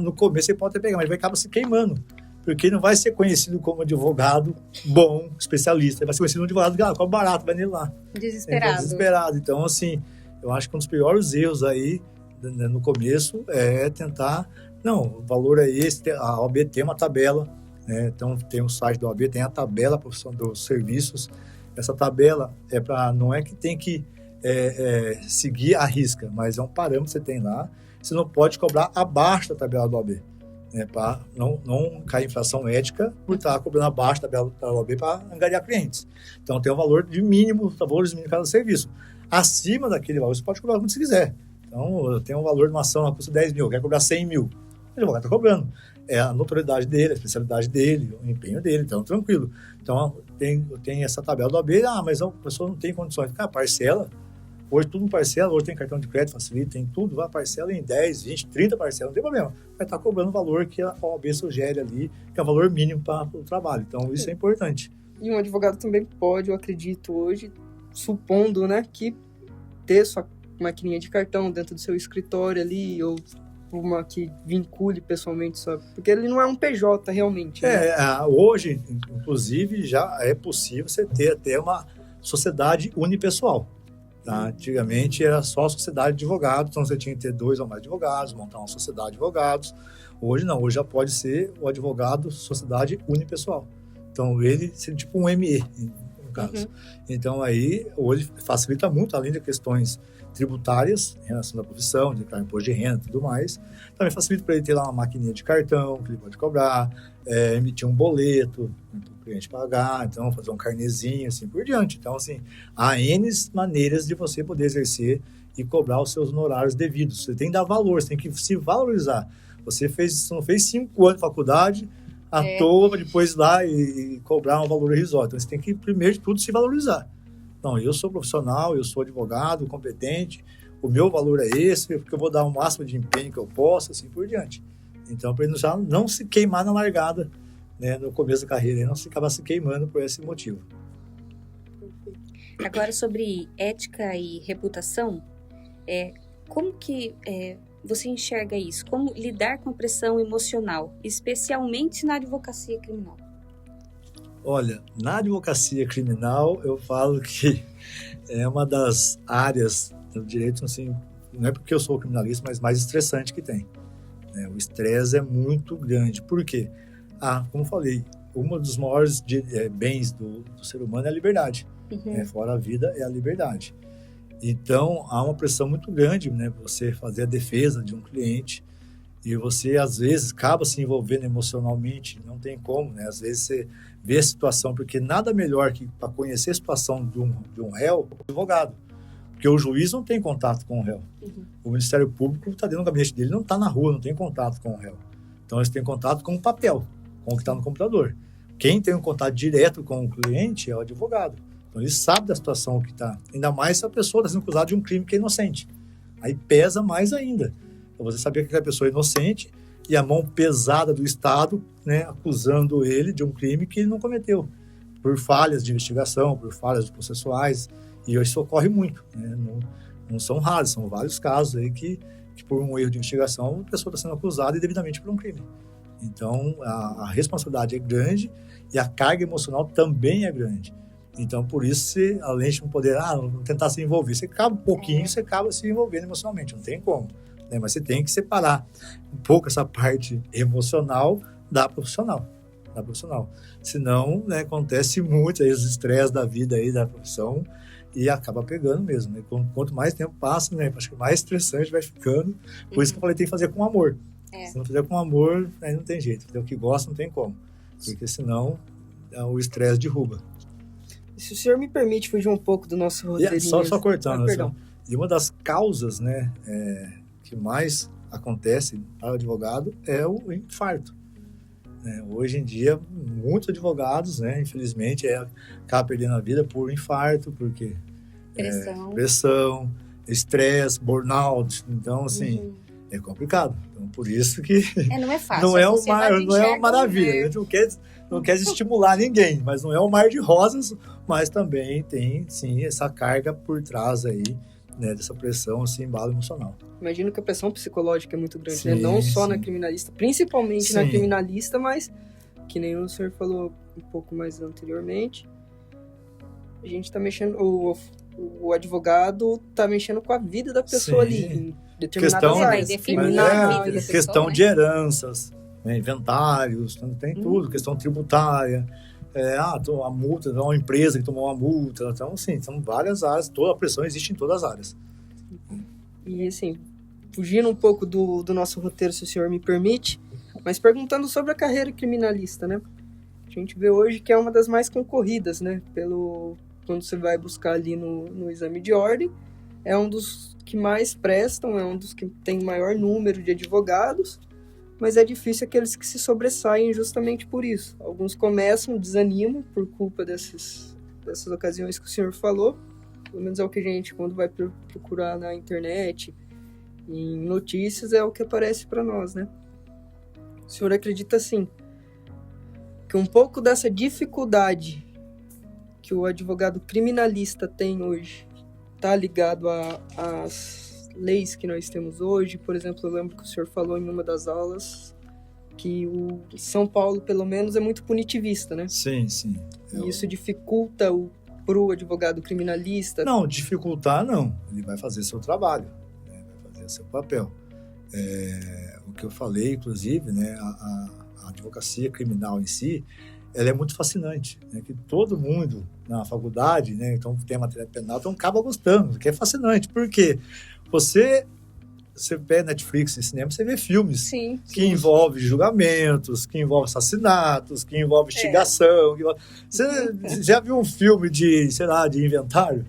no começo, ele pode até pegar, mas vai acabar se queimando, porque ele não vai ser conhecido como advogado bom, especialista, ele vai ser conhecido como advogado, cobra barato, vai nele lá. Desesperado. Então, assim, eu acho que um dos piores erros aí, né, no começo, é tentar, o valor é esse, a OAB tem uma tabela, então, tem o site da OAB, tem a tabela profissional dos serviços. Essa tabela não é que tem que seguir a risca, mas é um parâmetro que você tem lá. Você não pode cobrar abaixo da tabela da OAB, para não cair infração ética por estar cobrando abaixo da tabela da OAB para angariar clientes. Então, tem um valor de mínimo, valores mínimos de cada serviço. Acima daquele valor, você pode cobrar quanto você quiser. Então, eu tenho um valor de uma ação, ela custa 10 mil, eu quero cobrar 100 mil. O advogado está cobrando. É a notoriedade dele, a especialidade dele, o empenho dele, então tranquilo. Então, tem essa tabela do AB, mas a pessoa não tem condições. Parcela, hoje tudo parcela, hoje tem cartão de crédito, facilita, tem tudo, vai parcela em 10, 20, 30 parcelas, não tem problema. Vai estar cobrando o valor que a OAB sugere ali, que é o valor mínimo para o trabalho. Então, isso é importante. E um advogado também pode, eu acredito hoje, supondo, né, que ter sua maquininha de cartão dentro do seu escritório ali, ou uma que vincule pessoalmente, sabe? Porque ele não é um PJ realmente. Né? Hoje, inclusive, já é possível você ter até uma sociedade unipessoal. Tá? Antigamente era só sociedade de advogados, então você tinha que ter 2 ou mais advogados, montar uma sociedade de advogados. Hoje não, hoje já pode ser o advogado sociedade unipessoal. Então ele seria tipo um ME, no caso. Então aí, hoje facilita muito, além de questões tributárias, em relação à profissão, declarar imposto de renda e tudo mais. Também facilita para ele ter lá uma maquininha de cartão que ele pode cobrar, emitir um boleto para o cliente pagar, então fazer um carnezinho, assim por diante. Então, assim, há N maneiras de você poder exercer e cobrar os seus honorários devidos. Você tem que dar valor, você tem que se valorizar. Você não fez 5 anos de faculdade à toa, depois ir lá e cobrar um valor irrisório. Então, você tem que, primeiro de tudo, se valorizar. Não, eu sou profissional, eu sou advogado, competente, o meu valor é esse, porque eu vou dar o máximo de empenho que eu posso, assim por diante. Então, para ele não se queimar na largada, né, no começo da carreira, e não se acabar se queimando por esse motivo. Agora, sobre ética e reputação, como que você enxerga isso? Como lidar com a pressão emocional, especialmente na advocacia criminal? Olha, na advocacia criminal, eu falo que é uma das áreas do direito, assim, não é porque eu sou criminalista, mas mais estressante que tem. O estresse é muito grande. Por quê? Como eu falei, um dos maiores bens do ser humano é a liberdade. Fora a vida é a liberdade. Então, há uma pressão muito grande, né? Você fazer a defesa de um cliente e você, às vezes, acaba se envolvendo emocionalmente, não tem como, né? Às vezes você vê a situação, porque nada melhor que para conhecer a situação de um réu, advogado. Porque o juiz não tem contato com o réu. O Ministério Público está dentro do gabinete dele, não está na rua, não tem contato com o réu. Então, eles têm contato com o papel, com o que está no computador. Quem tem um contato direto com o cliente é o advogado. Então, ele sabe da situação que está. Ainda mais se a pessoa está sendo acusada de um crime que é inocente. Aí pesa mais ainda. Então, você sabia que aquela pessoa é inocente e a mão pesada do Estado, né, acusando ele de um crime que ele não cometeu, por falhas de investigação, por falhas processuais, e isso ocorre muito, né? Não são raros, são vários casos aí que por um erro de investigação a pessoa está sendo acusada indevidamente por um crime. Então, a responsabilidade é grande e a carga emocional também é grande. Então, por isso, você, além de não poder tentar se envolver, você acaba um pouquinho, você acaba se envolvendo emocionalmente, não tem como. Né? Mas você tem que separar um pouco essa parte emocional da profissional. Senão, né, acontece muito aí os estresses da vida aí, da profissão, e acaba pegando mesmo. Né? Quanto mais tempo passa, né, acho que mais estressante vai ficando. Por isso que eu falei, tem que fazer com amor. Se não fizer com amor, aí não tem jeito. O que gosta não tem como. Porque senão o estresse derruba. Se o senhor me permite fugir um pouco do nosso roteirinho... Só cortando. Perdão. E uma das causas, né, que mais acontece para o advogado é o infarto. Hoje em dia, muitos advogados, né, infelizmente, acabam perdendo a vida por infarto, porque pressão, estresse, burnout. Então, assim, é complicado. Então, por isso que não é fácil. Não é uma maravilha. A gente não quer estimular ninguém, mas não é um mar de rosas, mas também tem, sim, essa carga por trás aí, né, dessa pressão, esse embalo emocional. Imagino que a pressão psicológica é muito grande, né? Não só na criminalista, principalmente na criminalista, mas, que nem o senhor falou um pouco mais anteriormente, a gente está mexendo, o advogado está mexendo com a vida da pessoa ali, em determinadas áreas. Questão de heranças, né, inventários, tem tudo, questão tributária, a multa, uma empresa que tomou uma multa, então, assim, são várias áreas, toda a pressão existe em todas as áreas. E, assim, fugindo um pouco do nosso roteiro, se o senhor me permite, mas perguntando sobre a carreira criminalista, né? A gente vê hoje que é uma das mais concorridas, né? Quando você vai buscar ali no exame de ordem, é um dos que mais prestam, é um dos que tem maior número de advogados, mas é difícil aqueles que se sobressaem justamente por isso. Alguns começam, desanimam por culpa dessas ocasiões que o senhor falou, pelo menos é o que a gente, quando vai procurar na internet, em notícias, é o que aparece para nós, né? O senhor acredita, assim, que um pouco dessa dificuldade que o advogado criminalista tem hoje está ligado às leis que nós temos hoje? Por exemplo, eu lembro que o senhor falou em uma das aulas que o São Paulo, pelo menos, é muito punitivista, né? Sim. E isso dificulta para o advogado criminalista? Não, dificultar não. Ele vai fazer seu trabalho, né? Vai fazer seu papel. O que eu falei, inclusive, né? A advocacia criminal em si, ela é muito fascinante, né? Que todo mundo na faculdade, né? Então tem a matéria penal, então acaba gostando, que é fascinante. Por quê? Você pega Netflix e cinema, você vê filmes que envolvem julgamentos, que envolvem assassinatos, que envolvem instigação. Você já viu um filme de inventário?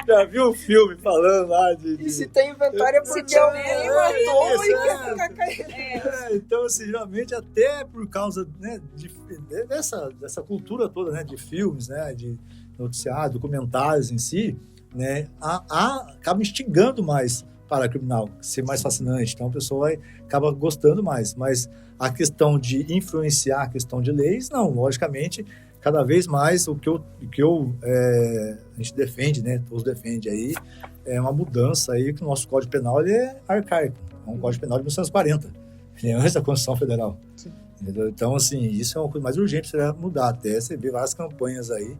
Já viu um filme falando lá de... E se tem inventário é porque alguém matou e quer ficar caindo. Então, assim, geralmente até por causa, né, dessa cultura toda, né, de filmes, né, de noticiários, documentários em si, né, acaba instigando mais para a criminal, ser mais fascinante. Então a pessoa acaba gostando mais. Mas a questão de influenciar a questão de leis, não. Logicamente, cada vez mais o que a gente defende, né, todos defendem aí, é uma mudança aí que o nosso Código Penal ele é arcaico. É um Código Penal de 1940, ele é antes da Constituição Federal. Então, assim, isso é uma coisa mais urgente para mudar. Até você vê várias campanhas aí,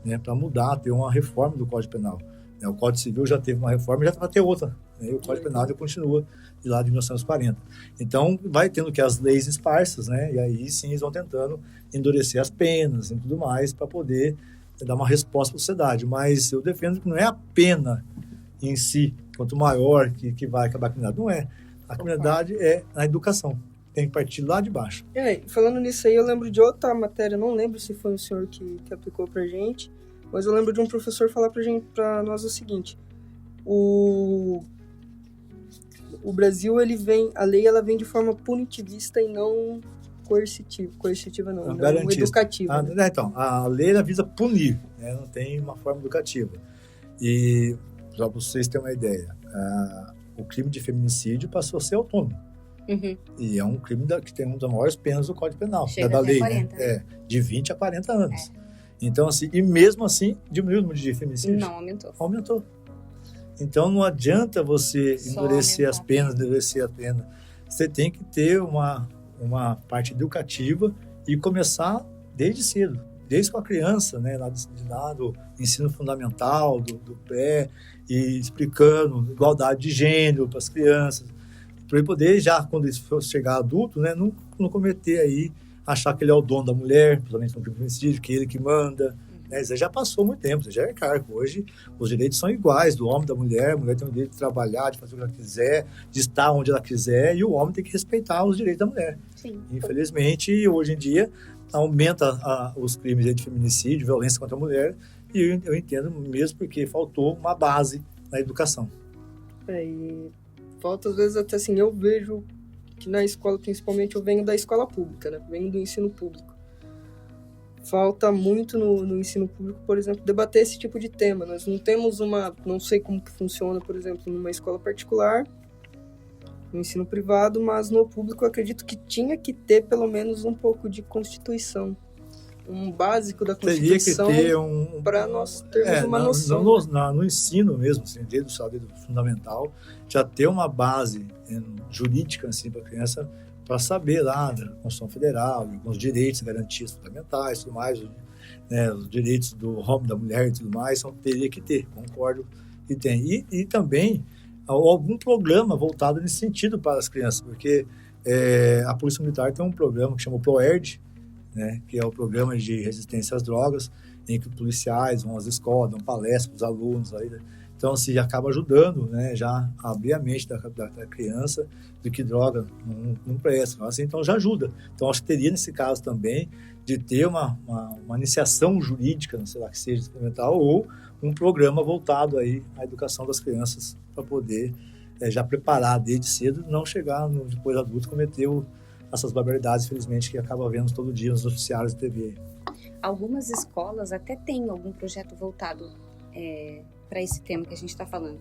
né, para mudar, ter uma reforma do Código Penal. O Código Civil já teve uma reforma e já vai ter outra. Né? E o Código Penal já continua de lá de 1940. Então, vai tendo que as leis esparsas, né? E aí sim eles vão tentando endurecer as penas e tudo mais para poder dar uma resposta para a sociedade. Mas eu defendo que não é a pena em si, quanto maior que vai acabar a criminalidade. Não é. A criminalidade é a educação. Tem que partir lá de baixo. Falando nisso aí, eu lembro de outra matéria, não lembro se foi o senhor que aplicou pra gente, Mas eu lembro de um professor falar pra nós o seguinte: o Brasil, a lei ela vem de forma punitivista e não coercitiva não educativa. Né? Então, a lei ela visa punir, né? Não tem uma forma educativa. E, só para vocês terem uma ideia, o crime de feminicídio passou a ser autônomo. Uhum. E é um crime que tem uma das maiores penas do Código Penal, chega da até lei, 40, né? De 20 a 40 anos. Então, assim, e mesmo assim, diminuiu o número de feminicídios? Não, aumentou. Aumentou. Então, não adianta você Só endurecer as penas, aumentar. endurecer a pena. Você tem que ter uma parte educativa e começar desde cedo, desde com a criança, né, lá do ensino fundamental, do pré, e explicando igualdade de gênero para as crianças, para ele poder já, quando ele for chegar adulto, né, não cometer aí, achar que ele é o dono da mulher, principalmente no feminicídio, que ele que manda. Né, isso já passou muito tempo, isso já é cargo. Hoje, os direitos são iguais do homem e da mulher. A mulher tem o direito de trabalhar, de fazer o que ela quiser, de estar onde ela quiser, e o homem tem que respeitar os direitos da mulher. Sim. Infelizmente, hoje em dia, aumenta os crimes de feminicídio, violência contra a mulher, e eu entendo mesmo porque faltou uma base na educação. E falta, às vezes, até assim, eu vejo que na escola, principalmente, eu venho da escola pública, né? Venho do ensino público. Falta muito no ensino público, por exemplo, debater esse tipo de tema. Nós não temos não sei como que funciona, por exemplo, numa escola particular, no ensino privado, mas no público eu acredito que tinha que ter pelo menos um pouco de Constituição. Um básico da Constituição para nós termos uma noção. No ensino mesmo, assim, desde o fundamental, já ter uma base jurídica assim, para a criança, para saber lá da Constituição Federal, alguns direitos, garantias fundamentais, tudo mais, né, os direitos do homem, da mulher e tudo mais, teria que ter, concordo que tem. E também algum programa voltado nesse sentido para as crianças, porque a Polícia Militar tem um programa que chama o PROERD, né, que é o programa de resistência às drogas, em que policiais vão às escolas, dão palestras para os alunos, aí, então assim, acaba ajudando, né, já a abrir a mente da criança de que droga não presta, assim, então já ajuda. Então acho que teria nesse caso também de ter uma iniciação jurídica, não sei lá que seja experimental, ou um programa voltado aí à educação das crianças para poder já preparar desde cedo, não chegar depois adulto cometer essas barbaridades, infelizmente, que acaba vendo todo dia nos noticiários de TV. Algumas escolas até têm algum projeto voltado para esse tema que a gente está falando.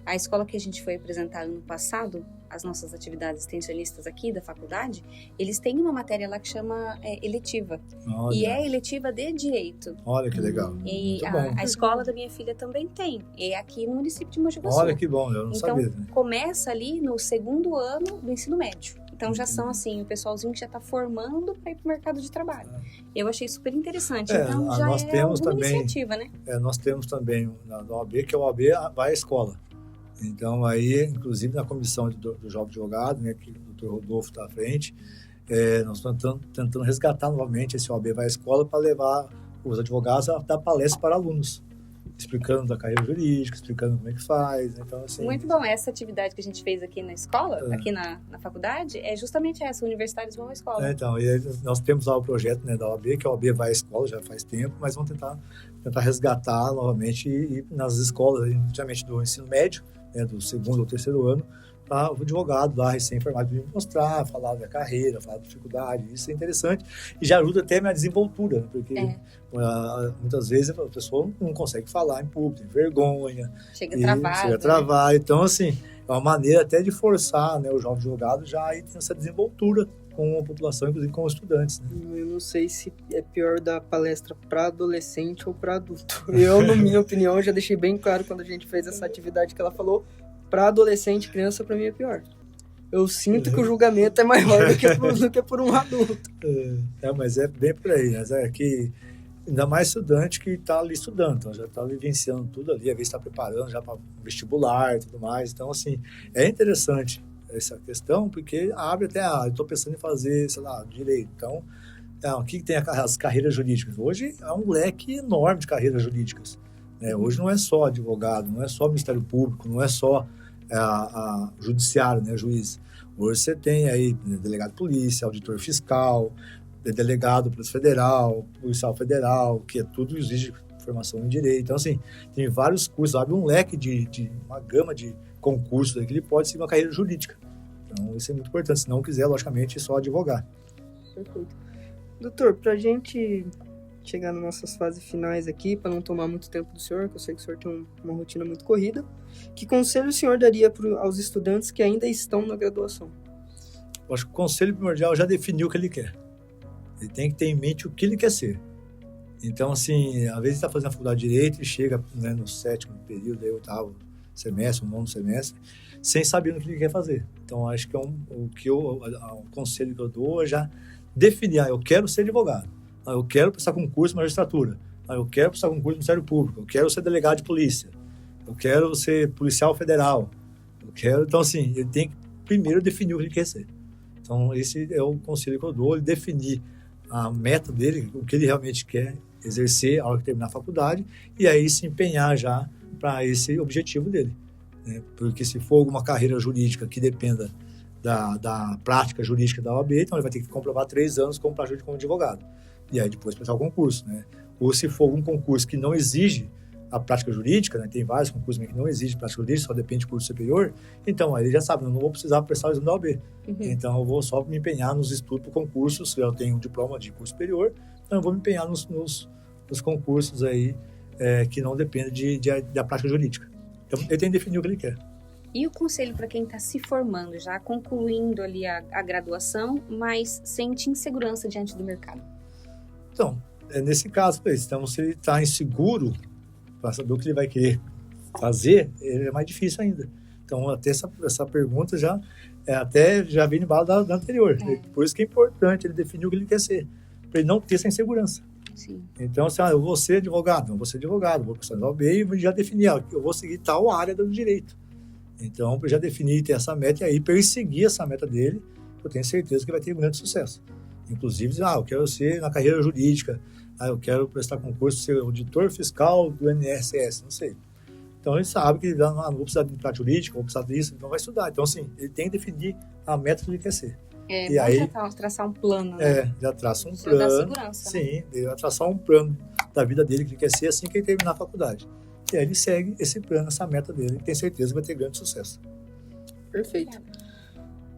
A escola que a gente foi apresentar ano passado, as nossas atividades extensionistas aqui da faculdade, eles têm uma matéria lá que chama eletiva. Olha. E é eletiva de direito. Olha que legal. E a escola da minha filha também tem. É aqui no município de Mogi Guaçu. Olha que bom, eu não sabia. Então, começa ali no 2º ano do ensino médio. Então, já são, assim, o pessoalzinho que já está formando para ir para o mercado de trabalho. Eu achei super interessante. Então, já nós temos alguma também, iniciativa, né? Nós temos também na OAB, que a OAB vai à escola. Então, aí, inclusive, na comissão do Jovem Advogado, né, que o Dr. Rodolfo está à frente, nós estamos tentando resgatar novamente esse OAB vai à escola para levar os advogados a dar palestras para alunos, explicando da carreira jurídica, explicando como é que faz. Então, assim, muito bom. Essa atividade que a gente fez aqui na escola, aqui na faculdade, é justamente essa, universitários vão à escola. Então, e nós temos lá o projeto, né, da OAB, que a OAB vai à escola já faz tempo, mas vamos tentar resgatar novamente e nas escolas, inicialmente do ensino médio, né, do 2º ou 3º ano, para o advogado lá, recém-formado, mostrar, falar da carreira, falar da dificuldade. Isso é interessante e já ajuda até a minha desenvoltura, né, porque muitas vezes a pessoa não consegue falar em público, tem vergonha. Chega travado. Né? Então, assim, é uma maneira até de forçar, né, o jovem advogado já a ter essa desenvoltura com a população, inclusive com os estudantes. Né? Eu não sei se é pior dar palestra para adolescente ou para adulto. Eu, na minha opinião, já deixei bem claro quando a gente fez essa atividade que ela falou, para adolescente e criança, para mim é pior. Eu sinto que o julgamento é maior do que por um adulto. Mas é bem por aí. Mas é que ainda mais estudante que está ali estudando, então já está vivenciando tudo ali, às vezes está preparando já para vestibular e tudo mais. Então, assim, é interessante essa questão, porque abre até, eu estou pensando em fazer, sei lá, direito. Então, o que tem as carreiras jurídicas? Hoje é um leque enorme de carreiras jurídicas. Né? Hoje não é só advogado, não é só Ministério Público, não é só judiciário, né, juiz. Hoje você tem aí delegado de polícia, auditor fiscal, delegado da Polícia Federal, policial federal, que tudo exige formação em direito. Então, assim, tem vários cursos, abre um leque uma gama de concursos aí que ele pode seguir uma carreira jurídica. Então, isso é muito importante. Se não quiser, logicamente, só advogar. Perfeito. Doutor, para a gente chegar nas nossas fases finais aqui, para não tomar muito tempo do senhor, que eu sei que o senhor tem uma rotina muito corrida, que conselho o senhor daria aos estudantes que ainda estão na graduação? Eu acho que o conselho primordial já definiu o que ele quer. Ele tem que ter em mente o que ele quer ser. Então, assim, às vezes ele está fazendo a faculdade de Direito e chega, né, no 7º período, aí, 8º semestre, 9º semestre, sem saber o que ele quer fazer. Então, acho que o conselho que eu dou é já definir, eu quero ser advogado, eu quero prestar concurso de magistratura, eu quero prestar concurso do Ministério Público, eu quero ser delegado de polícia, eu quero ser policial federal, Então, assim, ele tem que primeiro definir o que ele quer ser. Então, esse é o conselho que eu dou, ele definir a meta dele, o que ele realmente quer exercer ao terminar a faculdade, e aí se empenhar já para esse objetivo dele. Né? Porque se for alguma carreira jurídica que dependa da prática jurídica da OAB, então ele vai ter que comprovar 3 anos como prática como advogado. E aí depois prestar o concurso. Né? Ou se for algum concurso que não exige a prática jurídica, né? Tem vários concursos que não exigem prática jurídica, só depende de curso superior, então aí ele já sabe, eu não vou precisar prestar o exame da OAB. Então eu vou só me empenhar nos estudos para concursos, se eu tenho um diploma de curso superior, então eu vou me empenhar nos concursos aí que não dependem da prática jurídica. Então ele tem que definir o que ele quer. E o conselho para quem está se formando, já concluindo ali a graduação, mas sente insegurança diante do mercado? Então, nesse caso, então, se ele está inseguro para saber o que ele vai querer fazer, é mais difícil ainda. Então, até essa pergunta já vem de bala da anterior. Por isso que é importante ele definir o que ele quer ser, para ele não ter essa insegurança. Sim. Então, assim, eu vou ser advogado, não vou ser advogado, vou precisar da OAB e já definir, eu vou seguir tal área do direito. Então, eu já defini, ter essa meta e aí perseguir essa meta dele, eu tenho certeza que vai ter um grande sucesso. Inclusive, eu quero ser na carreira jurídica, eu quero prestar concurso, ser auditor fiscal do INSS, não sei. Então, ele sabe que não vou precisar de prática jurídica, vou precisar disso, então vai estudar. Então, assim, ele tem que definir a meta que ele quer ser. E aí traçar um plano, né? Já traça um plano. Da segurança, sim, né? Ele vai traçar um plano da vida dele que ele quer ser assim que ele terminar a faculdade. E aí ele segue esse plano, essa meta dele, e tem certeza que vai ter grande sucesso. Perfeito.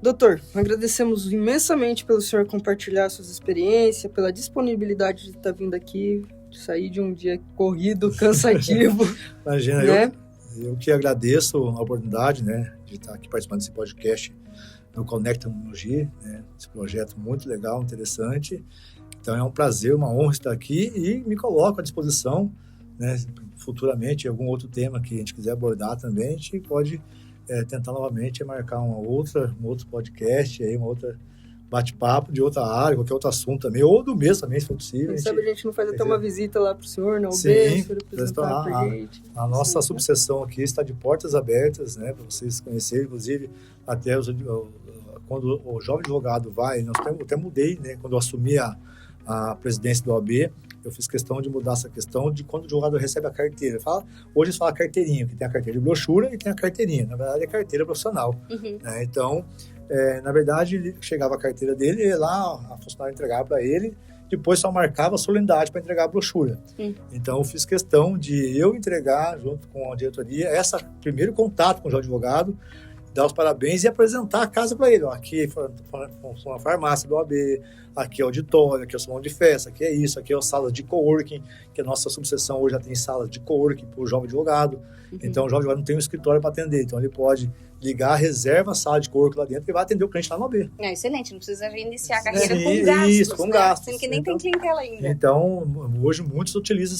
Doutor, agradecemos imensamente pelo senhor compartilhar suas experiências, pela disponibilidade de estar vindo aqui, de sair de um dia corrido, cansativo. Imagina, né? eu que agradeço a oportunidade, né, de estar aqui participando desse podcast no Conecta Unologia, né, esse projeto muito legal, interessante. Então é um prazer, uma honra estar aqui e me coloco à disposição, né, futuramente, algum outro tema que a gente quiser abordar também, a gente pode tentar novamente marcar um outro podcast, aí, uma outra bate-papo de outra área, qualquer outro assunto também, ou do mesmo também, se for possível. Quem sabe a gente não faz até uma visita lá para o senhor, não? Sim, a nossa subseção aqui está de portas abertas, né, para vocês conhecerem, inclusive, até quando o jovem advogado vai, eu até mudei, né, quando eu assumi a presidência do OAB, eu fiz questão de mudar essa questão de quando o advogado recebe a carteira. Hoje eles falam carteirinha, que tem a carteira de brochura e tem a carteirinha. Na verdade, é carteira profissional. Né? Então, na verdade, chegava a carteira dele, e lá a funcionária entregava para ele, depois só marcava a solenidade para entregar a brochura. Então, eu fiz questão de eu entregar, junto com a diretoria, esse primeiro contato com o jovem advogado, dar os parabéns e apresentar a casa para ele. Aqui é uma farmácia do OAB, aqui é auditório, aqui é o salão de festa, aqui é isso, aqui é a sala de coworking, que a nossa subseção hoje já tem sala de coworking para o jovem advogado. Então, o jovem advogado não tem um escritório para atender, então ele pode ligar, reserva a sala de coworking lá dentro e vai atender o cliente lá no OAB. Excelente, não precisa iniciar a carreira com gastos. Isso, com gastos. Sendo que nem tem clientela ainda. Então, hoje muitos utilizam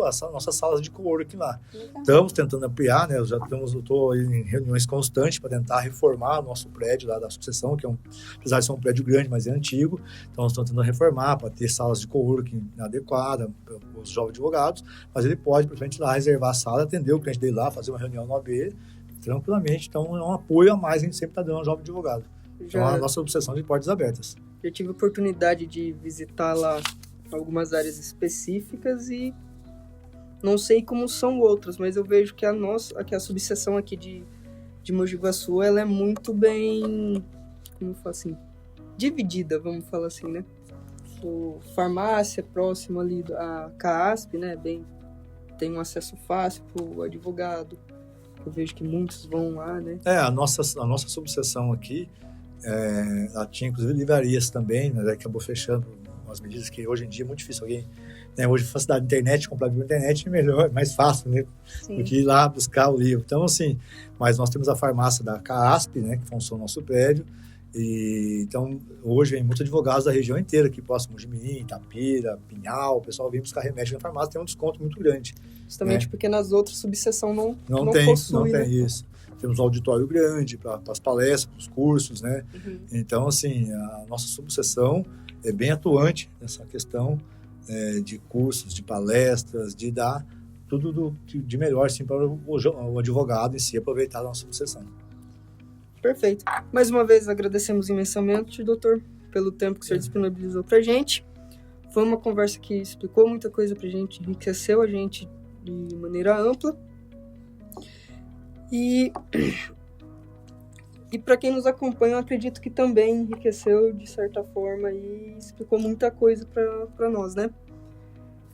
essa nossa sala de coworking lá. Estamos tentando ampliar, né? Eu estou em reuniões constantes para tentar reformar o nosso prédio lá da subseção, que apesar de ser um prédio grande, mas é antigo. Então, nós estamos tentando reformar para ter salas de coworking adequadas para os jovens advogados, mas ele pode, praticamente, lá reservar a sala, atender o cliente dele lá, fazer uma reunião no OAB, tranquilamente. Então, é um apoio a mais que a gente sempre está dando ao jovem advogado. Então, a nossa obsessão de portas abertas. Eu tive a oportunidade de visitar lá algumas áreas específicas e não sei como são outras, mas eu vejo que a subseção aqui de Mogi Guaçu, ela é muito bem, como eu falo assim, dividida, vamos falar assim, né? Farmácia próximo ali à CAASP, né? Bem tem um acesso fácil para o advogado. Eu vejo que muitos vão lá, né? A nossa subseção aqui, ela tinha inclusive livrarias também, mas acabou fechando umas medidas que hoje em dia é muito difícil alguém, né? Hoje a facilidade da internet, comprar pela internet é melhor, mais fácil, né? Sim. Do que ir lá buscar o livro. Então, assim, mas nós temos a farmácia da CAASP, né? Que funciona no nosso prédio. E, então, hoje vem muitos advogados da região inteira, aqui próximo de mim, Itapira, Pinhal, o pessoal vem buscar remédio na farmácia, tem um desconto muito grande. Justamente porque nas outras subseção não tem, possui, não né? tem isso. Temos um auditório grande para as palestras, para os cursos, né? Uhum. Então, assim, a nossa subseção é bem atuante nessa questão de cursos, de palestras, de dar tudo de melhor assim, para o advogado em si aproveitar a nossa subseção. Perfeito. Mais uma vez, agradecemos imensamente, doutor, pelo tempo que o senhor disponibilizou para a gente. Foi uma conversa que explicou muita coisa para a gente, enriqueceu a gente de maneira ampla. E para quem nos acompanha, eu acredito que também enriqueceu de certa forma e explicou muita coisa para nós, né?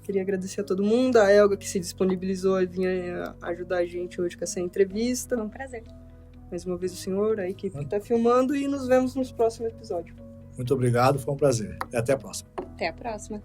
Queria agradecer a todo mundo, a Elga que se disponibilizou e vinha ajudar a gente hoje com essa entrevista. Foi um prazer. Mais uma vez o senhor, a equipe que está filmando, e nos vemos nos próximos episódios. Muito obrigado, foi um prazer. E até a próxima. Até a próxima.